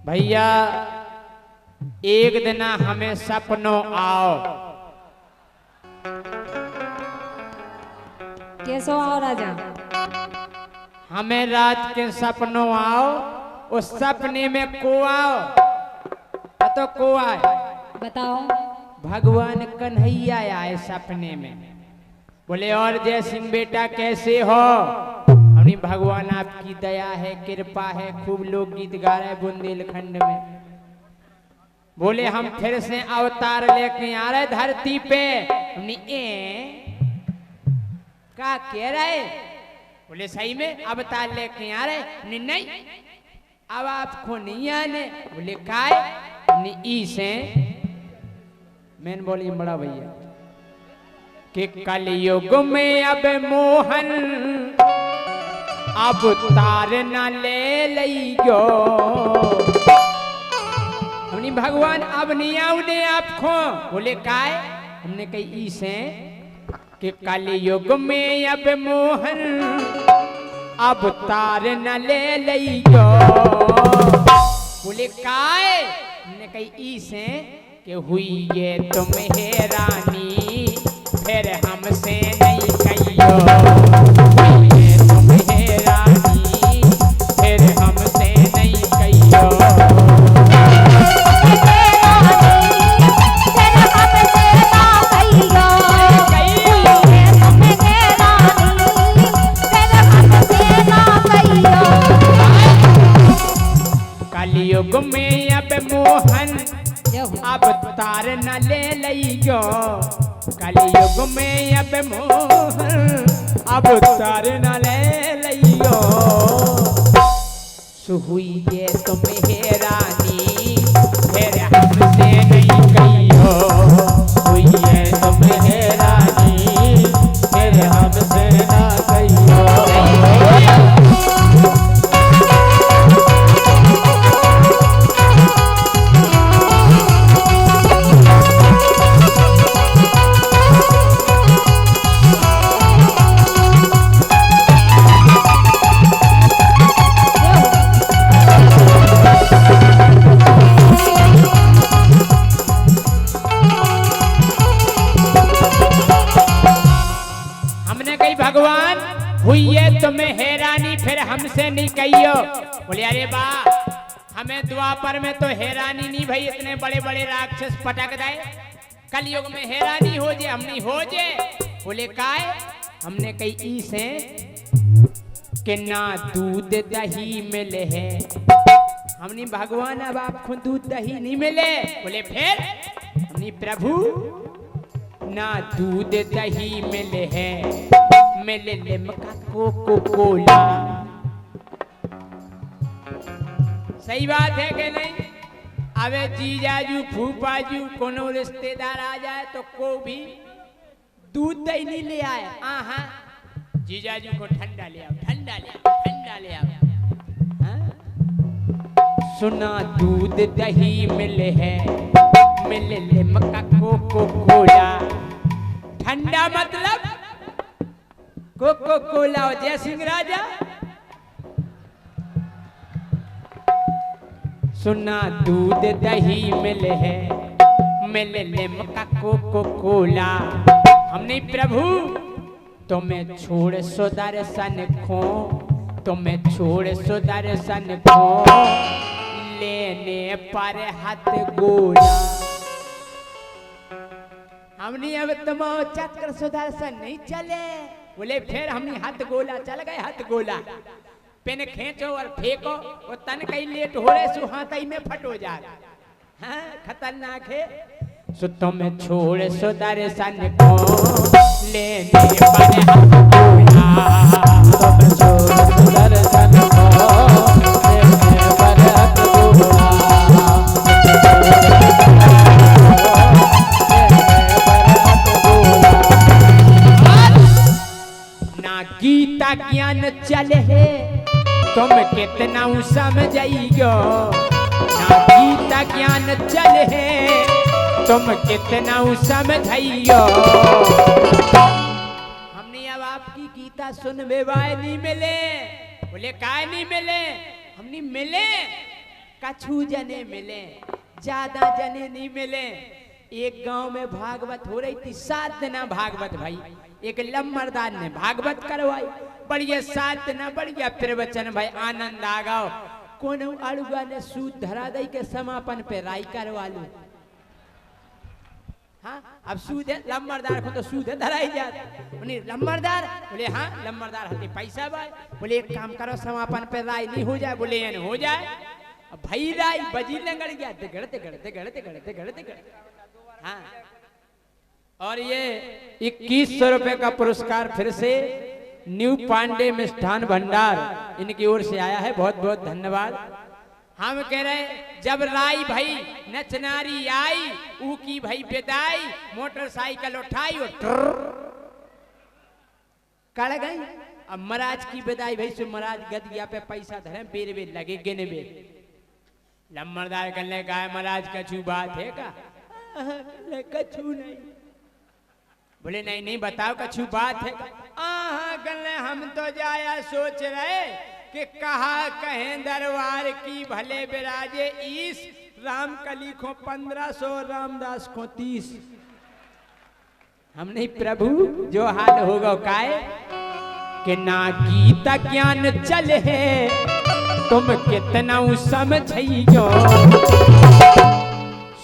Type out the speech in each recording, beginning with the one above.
भैया एक दिन हमें सपनों आओ। कैसो आओ राजा? हमें रात के सपनों आओ, उस सपने में को आओ तो को आए। बताओ। भगवान कन्हैया आए सपने में। बोले और जय सिंह बेटा कैसे हो? हमने भगवान आपकी दया है, कृपा है, खूब लोग गीत गा रहे बुंदेलखंड में। बोले हम फिर से अवतार लेके आ रहे धरती पे। हमने क्या कह रहे? बोले सही में अवतार लेके आ रहे? नहीं अब आपको नहीं आने। बोले काय? ई से मैंने बोली बड़ा भैया कि कलयुग में अब मोहन अब तार न ले लियो। हमने भगवान अब नहीं आउने आपको। बोले काय? हमने कही इसे कि कलयुग में अब मोहन अब तार न ले लियो। बोले काय? हमने कही इसे कि हुई ये तुम्हें रानी फिर हमसे नहीं कहियो। हुई ये तुम्हें रानी फिर हमसे नहीं कहियो। कलयुग में अब मोहन अब तार न ले लियो। कलयुग में अब मोहन अब तार न ले लियो। सुहुई ये तुम्हें रानी फिर हमसे नहीं कहियो। हुई ये तुम्हें रानी फिर हमसे ना कहियो। भगवान हुई है तुम्हें हैरानी फिर हमसे नहीं कहियो। बोले अरे बा हमें द्वापर में तो हैरानी नहीं भाई, इतने बड़े बड़े राक्षस पटक दे। कलयुग में हैरानी हो जे हमने हो जे। बोले काय? हमने कही से कि ना दूध दही मिले है। हमने भगवान अब आपको दूध दही नहीं मिले। बोले फिर? हमने प्रभु ना दूध दही मिले है, मिले लिमका कोको कोला। सही बात है कि नहीं? अबे जीजाजू फूफाजू कोनो रिश्तेदार आ जाए तो को भी दूध दही नहीं ले आए। आहा जीजाजू को ठंडा ले आओ, ठंडा ले आओ, ठंडा ले आओ। हाँ? सुना दूध दही मिले है, मिले लिमका कोको कोला। ठंडा मतलब कोको कोला। जय सिंह राजा सुना दूध दही मिले है, मिले लिमका कोको कोला। हमने प्रभु तुम्हें छोड़ सुदर्शन खो, तुम्हें छोड़ सुदर्शन खो लेने पर हाथ गोला। हमने अब तुम चक्र सुदर्शन नहीं चले। बोले फिर हमने हाथ गोला चल गए। हाथ गोला पेन खींचो और फेंको, वो तन कहीं लेट हो रहे सुहाताई में फटो जा। हाँ खतरनाक है। सो तुम्हें छोड़ सुदर्शन को लेने पर हाथ गोला। तुम छोड़ सुदर्शन को लेने पर हाथ गोला। गीता ज्ञान चले है तुम कितना समझियो। ना गीता ज्ञान चले है तुम कितना समझियो। हमने अब आपकी गीता सुनवे वाले नहीं मिले। बोले काय नहीं मिले? हमने मिले कछु जने मिले, ज्यादा जने नहीं मिले। एक गांव में भागवत हो रही थी, 7 दिन भागवत भाई। एक लम्बरदार ने भागवत करवाई, बढ़िया 7 दिन बढ़िया प्रवचन भाई, आनंद आ गओ। कोनो अड़ुआ ने सूद धरा दई के समापन पे राय करवा लो। हाँ, अब सूद है, लम्बरदार को तो सूद है धराई जाता। बोले लम्बरदार, बोले हाँ लम्बरदार हते पैसा भाई। बोले एक काम करो, समापन पे राय नहीं हो जाए? बोले न हो जाए। अब भाई राय बजी लगड़ गया, गड़ते। हाँ, और ये 2100 रुपए का पुरस्कार फिर से न्यू पांडे मिष्ठान भंडार इनकी ओर से आया है, बहुत बहुत धन्यवाद। हम कह रहे जब राय भाई नचनारी आई, ऊ की भाई विदाई, मोटरसाइकिल उठाई और कड़ गई। अब महाराज की विदाई भाई से महाराज गदिया पे पैसा धरे, बेर बेर लगे गिने बेर। लम्बरदार कहने का महाराज कछु बात है का? कछु नहीं। बोले नहीं नहीं बताओ कछु बात है? गले हम तो जाया सोच रहे कि कहा कहें दरबार की भले बिराजे ईस, राम कली को 1500 रामदास को 30। हम नहीं प्रभु जो हाल होगा काए कि ना गीता ज्ञान चले है, तुम कितना समझियो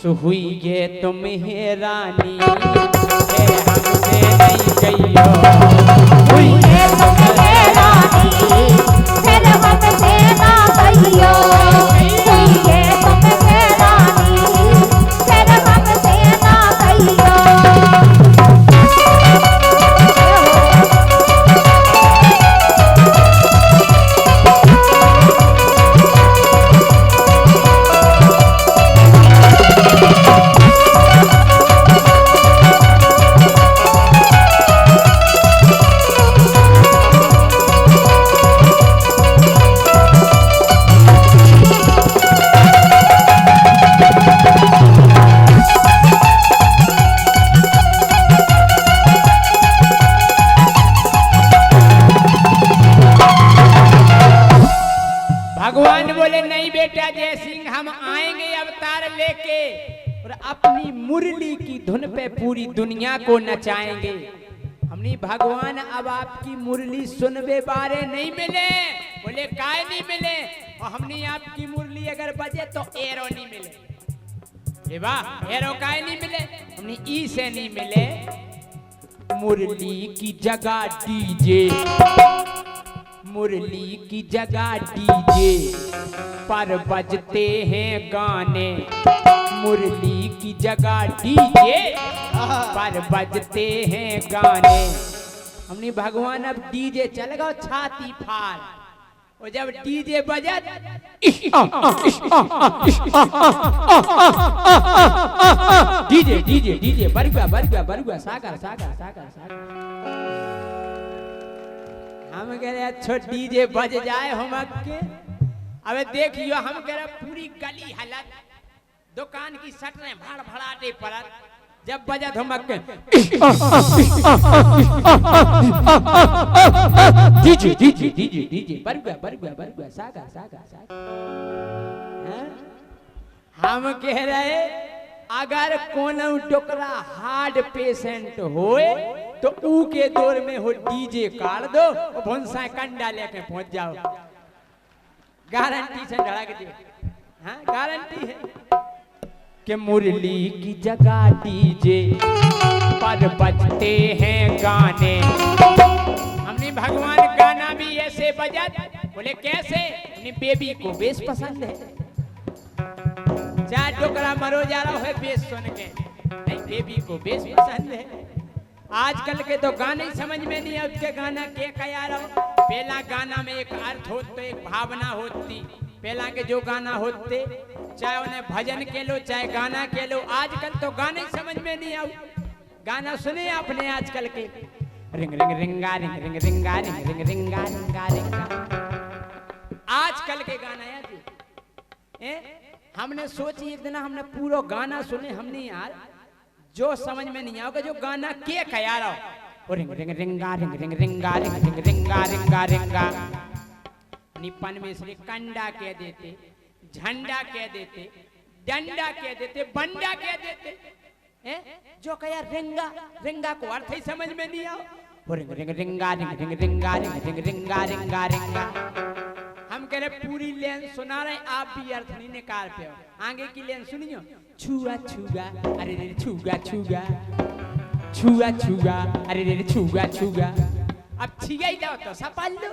सुहुई गे तुम हे रानी, हमसे नहीं कहियो हुई गे तुम हे रानी, फिर हमसे ना कहियो हुई गे तुम हे रानी, फिर हमसे ना कहियो। भगवान बोले नहीं बेटा जय सिंह, हम आएंगे अवतार लेके और अपनी मुरली की धुन पे पूरी दुनिया को नचाएंगे। हमने भगवान अब आपकी मुरली सुनवे बारे नहीं मिले। बोले काय नहीं मिले? और हमने आपकी मुरली अगर बजे तो एरो नहीं मिले। वाह, एरो काय नहीं मिले? हमने ई से नहीं मिले, मुरली की जगह डीजे, मुरली की जगह डीजे पर बजते हैं गाने, मुरली की जगह डीजे पर बजते हैं गाने। हमने भगवान अब डीजे चल गो छाती फाड़, और जब डीजे बजत DJ DJ DJ बरगुआ बरगुआ बरगुआ Sagar Sagar Sagar Sagar. हम कह रहे अच्छो डीजे बज जाए हम के। अबे देखियो हम कह रहे पूरी गली हालत, दुकान की शटरें भड़ भड़ाटे पड़त, जब बजत हम के DJ DJ DJ DJ बरगुआ बरगुआ बरगुआ Sagar Sagar Sagar. हम कह रहे अगर कोनो टुकड़ा हार्ट पेशेंट होए तो ऊ के दौर में हो डीजे काट दो और भुंसा कंडा लेके पहुंच जाओ, गारंटी से धड़क दे। हाँ गारंटी है कि मुरली की जगह डीजे पर बजते हैं गाने। हमने भगवान गाना भी ऐसे बजत, बोले कैसे? अपनी बेबी को बेस पसंद है, चाहे टुकड़ा मरो जा रहा है बेस सुन के, नहीं बेबी को बेस पसंद है। आजकल के तो गाने समझ में नहीं आते के गाना के कया रहो। पहला गाना में एक अर्थ होते, एक भावना होती। पहला के जो गाना होते, चाहे उन्हें भजन के लो चाहे गाना के लो, आजकल तो गाने समझ में नहीं आऊ। गाना सुने आपने आजकल के रिंग रिंग रिंगा रिंग रिंग रिंगा रिंग रिंग रिंगा रिंगा रिंगा, आजकल के गाना यार हमने सोची एक दिन हमने पूरा गाना सुने, हमने यार जो समझ में नहीं आओगे जो गाना के कया रहो रिंग रिंग रिंगा रिंग रिंग रिंगा रिंग रिंग रिंगा रिंगा रिंगा। निपन में से कंडा कह देते, झंडा कह देते, डंडा कह देते, बंडा कह देते, जो कहा रिंगा, रिंगा को अर्थ ही समझ में नहीं आओ। रिंग रिंग रिंगा रिंग रिंग रिंगा रिंग रिंग रिंगा रिंगा रिंगा। हम कह रहे पूरी लेन सुना रहे, आप भी अर्थ नहीं निकाल पे हो। आगे की लेन सुनियो, छुआ छुआ, अरे रे छुआ छुआ, छुआ छुआ, अरे रे छुआ छुआ। अब छिया ही जाओ तो सपाल लो,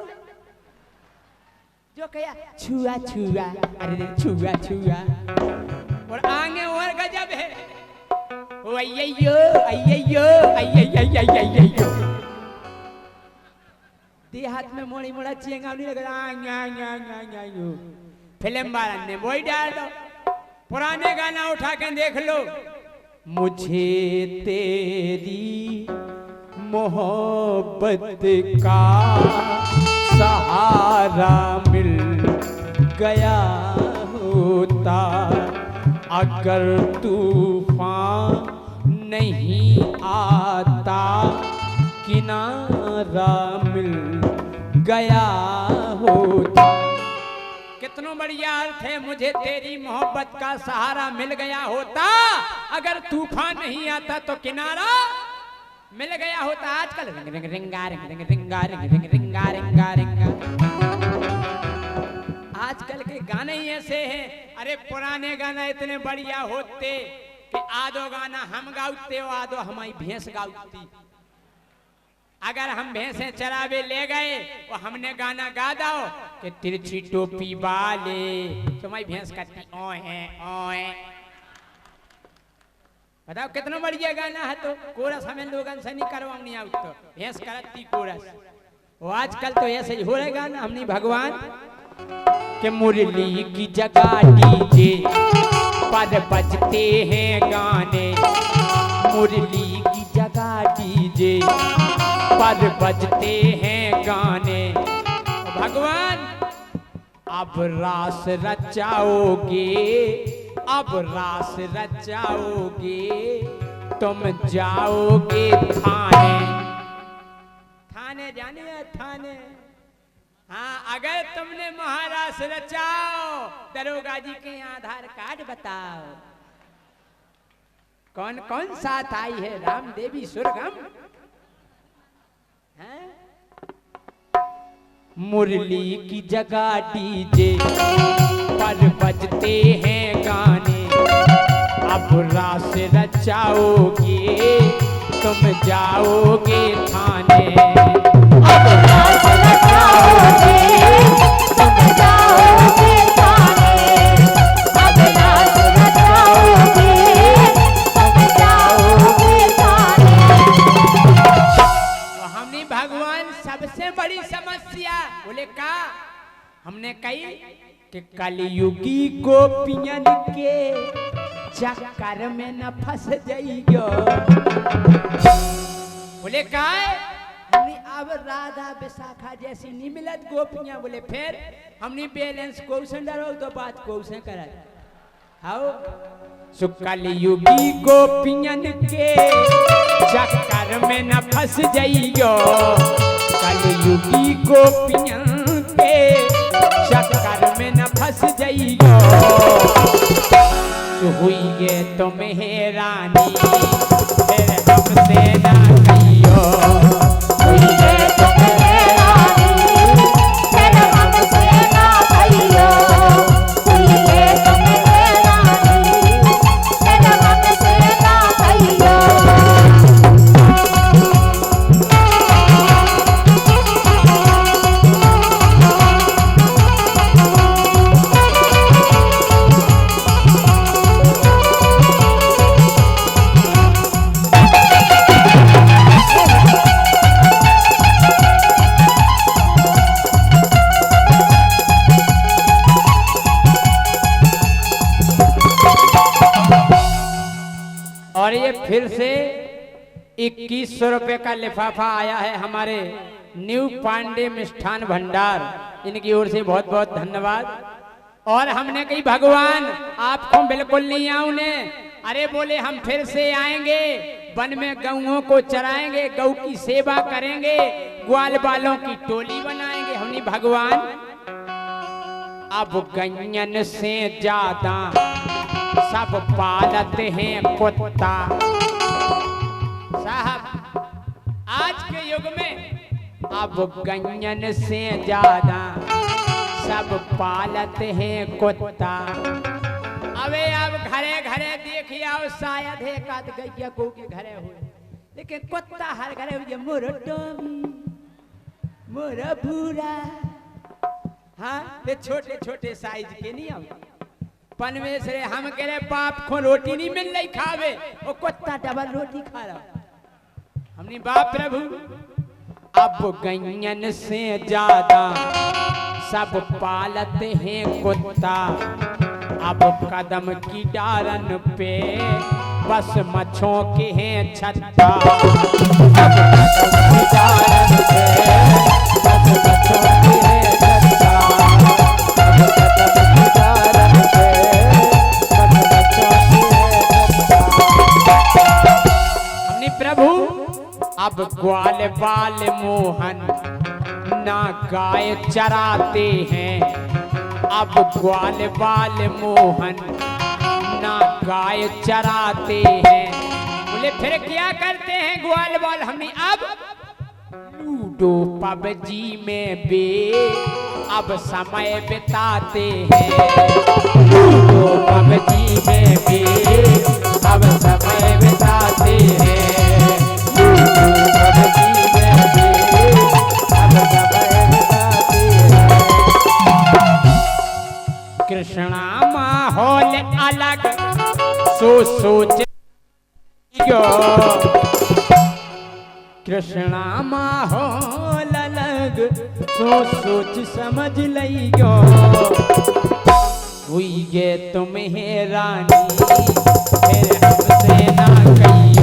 जो कहा छुआ छुआ, अरे रे छुआ छुआ। और आगे और गजब है, ओ अय्यो अय्यो अय्यो। देहात में मोड़ी मोड़ा चेंगा नहीं लग रहा। फिल्म वाला ने वही डाल दो, पुराने गाना उठा के देख लो। मुझे तेरी मोहब्बत का सहारा मिल गया होता, अगर तूफान नहीं आता किनारा मिल गया होता। कितना बढ़िया अर्थ है, मुझे तेरी मोहब्बत का सहारा मिल गया होता, अगर तूफान नहीं आता तो किनारा मिल गया होता। आजकल रिंग रिंग रिंगा रिंग रिंग रिंगा रिंग रिंग रिंगा रिंगा रिंगा। आजकल के गाने ही ऐसे हैं। अरे पुराने गाना इतने बढ़िया होते कि आधो गाना हम गाते हो, आधो हमारी भैंस गाती। अगर हम भैंसे चरावे ले गए और हमने गाना गा दो कि तिरछी टोपी वाले, तो हमारी भैंस कहती ओए ओए। बताओ कितना बढ़िया गाना है। तो कोरस हमें लोगन से नहीं करवा नहीं आउत, तो भैंस करती कोरस। वो आजकल तो ऐसे ही हो रहे गाना। हमने भगवान के मुरली की जगह डीजे पर बजते हैं गाने, मुरली की जगह डीजे पर बजते हैं गाने। भगवान अब रास रचाओगे, अब रास रचाओगे, तुम जाओगे थाने। थाने जाने थाने। हाँ, अगर तुमने महारास रचाओ, दरोगा जी के आधार कार्ड बताओ। कौन कौन साथ आई है, राम देवी सुरगम। मुरली की जगह डीजे पर बजते हैं गाने, अब रास रचाओगे, तुम जाओगे थाने। अब रास रचाओगे, तुम जाओगे थाने, अब रास रचाओगे, तुम जाओगे थाने। हमने भगवान सबसे बड़ी समस्या बोले का हमने कही कि कलयुगी गोपियन के चक्कर में न फंस जाइयो। बोले का हमने अब राधा विशाखा जैसी नहीं मिलत गोपियां। बोले फिर हमने बैलेंस क्वेश्चन डालो तो बात क्वेश्चन करा। आओ कलयुगी गोपियन के चक्कर में न फंस जाइयो, कलयुगी गोपियन के चक्कर में न फंस जाइयो। हुई ये तुम हैरानी फिर हमसे ना कहियो, हुई ये तुम हैरानी फिर हमसे ना कहियो, हुई ये तुम हैरानी फिर हमसे ना कहियो। और ये फिर से 2100 रुपए का लिफाफा आया है हमारे न्यू पांडे मिष्ठान भंडार, इनकी ओर से बहुत बहुत धन्यवाद। और हमने कही भगवान आपको बिल्कुल नहीं आऊने। अरे बोले हम फिर से आएंगे, वन में गऊओं को चराएंगे, गऊ की सेवा करेंगे, ग्वाल बालों की टोली बनाएंगे। हमने भगवान अब गैयन से ज्यादा सब पालत हैं कुत्ता। साहब आज के युग में अब गैयन से ज्यादा सब पालत हैं कुत्ता। अबे अब घरे घरे देखिए शायद एक आध गैया को के घरे हुए, लेकिन कुत्ता हर घरे हुए। मोर टोमी मोर भूरा, हाँ ये छोटे छोटे साइज के नहीं हम पनवेश रे हम कह रहे बाप को रोटी नहीं मिल रही खावे, वो कुत्ता डबल रोटी खा रहा। हमने बाप प्रभु अब गैयन से ज्यादा सब पालत हैं कुत्ता। अब कदम की डारन पे बस मच्छों के हैं छत्ता। अब कदम की डारन पे बस मच्छों के हैं छत्ता। अब कदम की डारन पे बस मच्छों के हैं छत्ता। हमने प्रभु अब ग्वाल बाल मोहन ना गाय चराते हैं। अब ग्वाल बाल मोहन ना गाय चराते हैं। बोले फिर क्या करते हैं ग्वाल बाल? हमने अब लूडो पबजी में बे अब समय बिताते हैं। लूडो पबजी में बे अब समय बिताते हैं। लूडो पबजी में बे अब समय बिताते हैं। कृष्णा माहौल अलग सोच कृष्णा माहौल अलग सोच समझ लियो। हुई गे तुम्हें रानी फिर हमसे ना कही।